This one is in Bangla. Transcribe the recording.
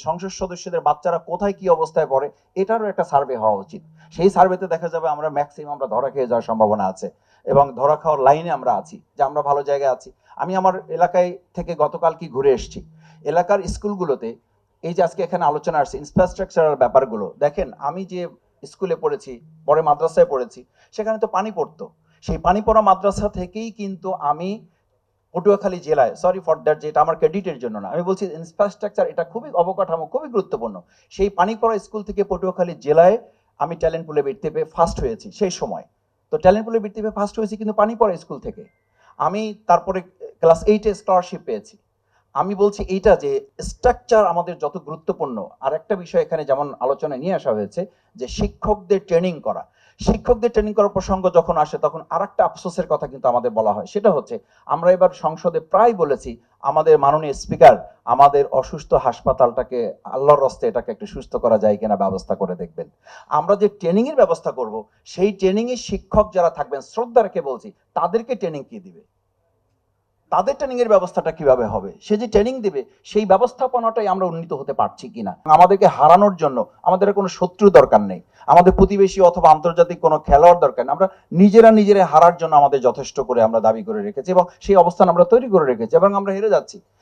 সংসদ সদস্যদের বাচ্চারা কোথায় কি অবস্থায় পড়ে এটারও একটা সার্ভে হওয়া উচিত। সেই সার্ভেতে দেখা যাবে আমরা ম্যাক্সিমাম আমরা ধরা খেয়ে যাওয়ার সম্ভাবনা আছে এবং ধরা খাওয়ার লাইনে আমরা আছি, যে আমরা ভালো জায়গায় আছি। আমি আমার এলাকায় থেকে গতকাল কি ঘুরে এসেছি, এলাকার স্কুলগুলোতে এই যে আজকে এখানে আলোচনা আসছে ইনফ্রাস্ট্রাকচারাল ব্যাপারগুলো দেখেন। আমি যে স্কুলে পড়েছি, পরে মাদ্রাসায় পড়েছি, সেখানে তো পানি পড়তো। সেই পানি পড়া মাদ্রাসা থেকেই কিন্তু আমি পটুয়াখালী জেলায়, সরি ফর দ্যাট, যেটা আমার ক্রেডিটের জন্য না, আমি বলছি ইনফ্রাস্ট্রাকচার এটা খুবই অবকাঠামো খুবই গুরুত্বপূর্ণ। সেই পানিপড়া স্কুল থেকে পটুয়াখালী জেলায় আমি ট্যালেন্ট পুলে বৃত্তি পেয়ে ফার্স্ট হয়েছি সেই সময়। তো ট্যালেন্ট পুলে বৃত্তি পেয়ে ফার্স্ট হয়েছি কিন্তু পানিপড়া স্কুল থেকে। আমি তারপরে ক্লাস 8-এ স্কলারশিপ পেয়েছি। আমি বলছি এইটা যে স্ট্রাকচার আমাদের যত গুরুত্বপূর্ণ। আর একটা বিষয় এখানে যেমন আলোচনায় নিয়ে আসা হয়েছে যে শিক্ষকদের ট্রেনিং করা। শিক্ষকদের ট্রেনিং করার প্রসঙ্গ যখন আসে তখন আর একটা আফসোসের কথা কিন্তু আমাদের বলা হয়, সেটা হচ্ছে আমরা এবার সংসদে প্রায় বলেছি আমাদের মাননীয় স্পিকার আমাদের অসুস্থ হাসপাতালটাকে আল্লাহর রস্তে এটাকে একটু সুস্থ করা যায় কিনা ব্যবস্থা করে দেখবেন। আমরা যে ট্রেনিং এর ব্যবস্থা করব, সেই ট্রেনিং এর শিক্ষক যারা থাকবেন, শ্রদ্ধা রেখে বলছি, তাদেরকে ট্রেনিং কি দিবে, তাদের ট্রেনিং এর ব্যবস্থাটা কিভাবে হবে, সে যে ট্রেনিং দিবে সেই ব্যবস্থাপনাটাই আমরা উন্নীত হতে পারছি কিনা। আমাদেরকে হারানোর জন্য আমাদের কোনো শত্রু দরকার নেই, আমাদের প্রতিবেশী অথবা আন্তর্জাতিক কোনো খেলোয়াড় দরকার নেই। আমরা নিজেরা হারার জন্য আমাদের যথেষ্ট করে আমরা দাবি করে রেখেছি এবং সেই অবস্থান আমরা তৈরি করে রেখেছি এবং আমরা হেরে যাচ্ছি।